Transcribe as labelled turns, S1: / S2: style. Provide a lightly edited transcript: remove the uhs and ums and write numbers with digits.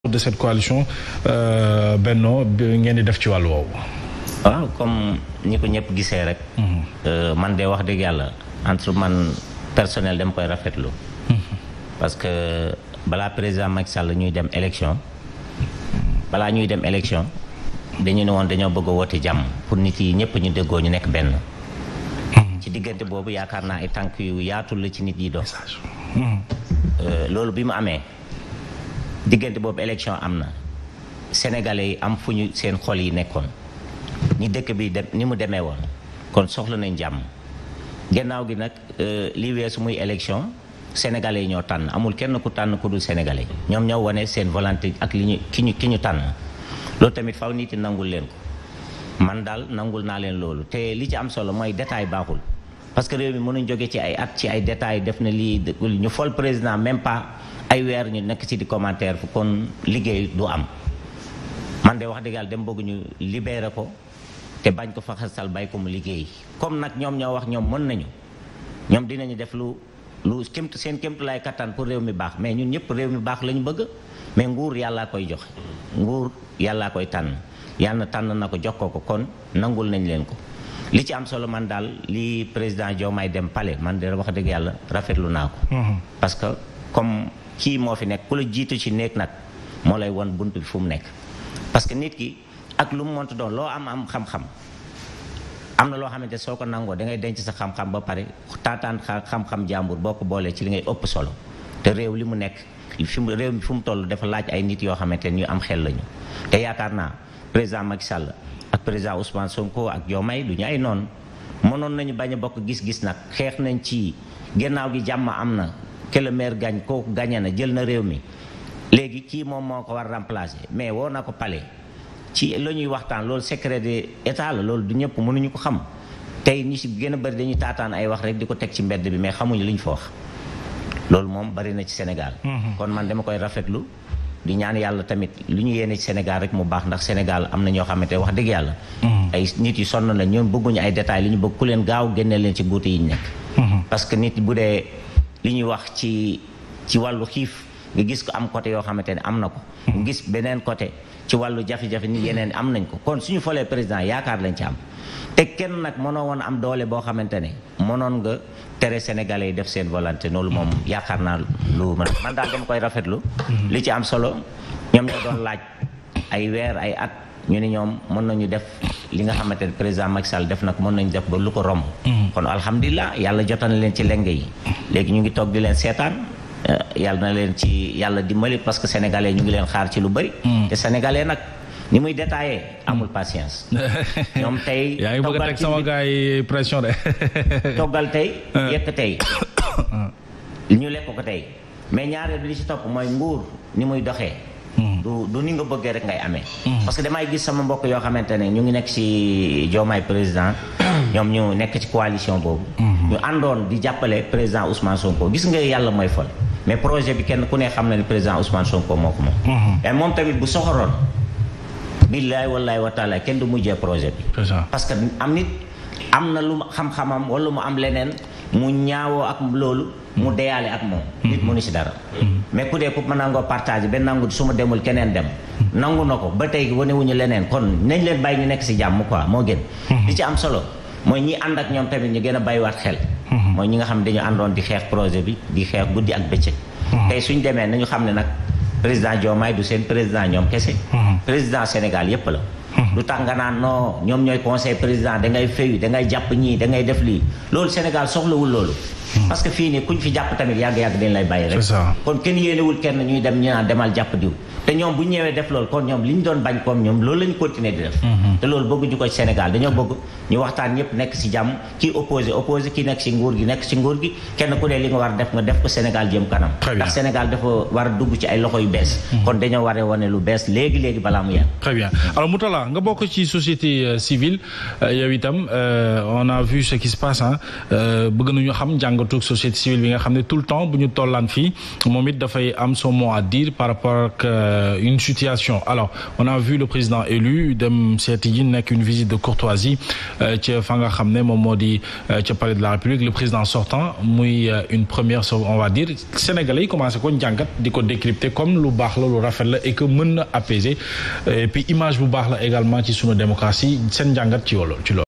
S1: de cette coalition Benno ngeen di def ci wàllu woowu.
S2: waaw comme ni ko ñëpp gisee rek. man de wax dëgg yàlla entre man personnel dama koy rafetlu. parce que balaa président Macky Sall ñuy dem élection dañu ne woon dañoo bëgg a woote jàmm pour nit yi ñëpp ñu déggoo ñu nekk benn. ci diggante boobu yaakaar naa ay tànk yu yaatul la ci nit yi dox. loolu bi mu amee diggante boobu élection am na sénégalais yi am fu ñu seen xol yi nekkoon ñi dëkk bi dem ni mu demee woon kon soxla nañ jàmm gannaaw gi nag li weesu muy élection sénégalais yi ñoo tànn amul kenn ku tànn ku dul sénégalais ñoom ñoo wane seen volonté ak li ñu ki ñu tànn loolu tamit faw nit yi nangul leen ko man daal nangul naa leen loolu te li ci am solo mooy détail baaxul parce que réew mi mënuñ jóge ci ay at ci ay détails def na lii ñu fol président même pas ay weer ñu nekk ci di commentaire fu kon liggéey du am man de wax dëgg yàlla dem bëgg ñu libéré ko te bañ ko fa xasal bay ko mu liggéey comme nag ñoom ñoo wax ñoom mën nañu ñoom dinañu def lu seen kémtu lay kattan pour réew mi baax mais ñun ñëpp réew mi baax la ñu bëgg mais nguur yàllaa koy joxe nguur yàllaa koy tànn yàlla tànn na ko jox ko kon nangul nañ leen ko li ci am solo man daal li président Diomaye dem palais man de wax dëgg yàlla rafetlu naa ko parce que comme kii moo fi nekk ku la jiitu ci nekk nag moo lay won bunt bi fu mu nekk parce que nit ki ak lu mu montu doon loo am xam-xam am na loo xamante soo ko nangoo da ngay denc sa xam-xam ba pare taataan xam-xam jàmbur boo ko boolee ci li ngay ëpp solo te réew li mu nekk réew mi fu mu toll dafa laaj ay nit yoo xamante ñu am xel lañu te yaakaar naa président Macky Sall ak président Ousmane Sonko ak Diomaye du ñu ay noonu mënoon nañu bañ a bokk gis-gis nag xeex nañ ci gannaaw gi jàmm am na que le maire gagne kooku gagné na jël na réew mi léegi kii moom moo ko war remplacer mais woo na ko palais ci la ñuy waxtaan loolu secret de état la loolu du ñëpp mënuñu ko xam tey ñi si gën a bëri dañuy taataan ay wax rek di ko teg ci mbedd bi mais xamuñu li ñu fa wax loolu moom bari na ci Sénégal kon man dama koy rafetlu di ñaan yàlla tamit lu ñu yéene ci Sénégal rek mu baax ndax Sénégal am na ñoo xamante wax dëgg yàlla ay nit yu sonn la ñoom bëgguñu ay détails li ñu bëgg ku leen gaaw génne leen ci guute yi ñu nekk parce que nit bu dee li ñuy wax ci wàllu xiif nga gis ko am côté yoo xamante ne am na ko nga gis beneen côté ci wàllu jafe-jafe nit yeneen am nañ ko kon suñu folee président yaakaar lañ ci am te kenn nag mënoo woon am doole boo xamante ne mënoon nga tere sénégalais yi def seen volonté loolu moom yaakaar naa lu man daal dama koy rafetlu li ci am solo ñoom ñoo doon laaj ay weer ay at ñu ni ñoom mën nañu def li nga xamante ne président Macky Sall def nag mën nañu def ba lu ko romb kon alhamdulilah yàlla jotal na leen ci lenge yi léegi ñu ngi toog di leen seetaan yàlla na leen ci yàlla dimbali parce que sénégalais ñu ngi leen xaar ci lu bëri te sénégalais nag ni muy détaillé amul patience ñoom tey
S1: yaa ngi bëgg a teg sama gars yi pression de
S2: toggal tey yekk tey ñu lekk ko tey mais ñaareel bi li ci topp mooy nguur ni muy doxee du ni nga bëggee rek ngay amee parce que damay gis sama mbokk yoo xamante ne ñu ngi nekk ci Diomaye président ñoom ñu nekk ci coalition boobu ñu àndoon di jàppale président Ousmane Sonko gis nga yàlla mooy fol mais projet bi kenn ku ne xam na ni président Ousmane Sonko moo ko moom et moom tamit bu soxoroon billaay wallaay wa taala kenn du mujjee projet bi parce que am nit am na lu xam-xamam wala mu am leneen mu ñaawoo ak loolu mu deyaale ak moom nit mënu ci dara mais ku dee ku ma nangoo partage benn nangu su ma demul keneen dem nangu na ko ba tey wane wuñu leneen kon nañ leen bàyyi ñu nekk ci jàmm quoi moo gën li ci am solo mooy ñi ànd ak ñoom tamit ñu gën a bàyyiwaat xel mooy ñi nga xam ne dañu àndoon di xeex projet bi di xeex guddi ak bëccëg tey suñ demee nañu xam ne nag président Diomaye du seen président ñoom kese président Sénégal yépp la lu tax nga naan non ñoom ñooy conseil président da ngay fayu da ngay jàpp ñii da ngay def lii loolu Sénégal soxlawul loolu parce que fii nii kuñ fi jàpp tamit yàgg-yàgg dañ lay bàyyi rek kon kenn yéenewul kenn ñuy dem ñu naan demal jàpp diw te ñoom bu ñëwee def loolu kon ñoom li ñu doon bañ comme ñoom loolu la ñu continuer di def te loolu bëgguñu ko ci Sénégal dañoo bëgg ñu waxtaan ñëpp nekk ci jàmm kii opposé kii nekk ci nguur gi kenn ku ne li nga war def nga def ko Sénégal jëm kanam ndax Sénégal dafa war a dugg ci ay loxo yu bees kon dañoo war a wane lu bees léegi balaa mu yàgg.
S1: Très bien alors Moutalla nga bokk ci société civile yow itam on a vu ce qui se passe bëgg nañu xam jàngatu société civile bi nga xam ne tout le temps bu ñu tollaan fii moom it dafay am son mot à dire par rapport ak une situation. Alors on a vu le président élu dem seeti ji nekk une visite de courtoisie ca fa nga xam ne moom moo di ca palais de la République. Le président sortant muy une première on va dire sénégalais yi commencé ko jàngat di ko décrypter comme lu baax la lu rafet la et que mën na apaiser et puis image bu baax la également ci sunu démocratie seen jàngat ci loolu.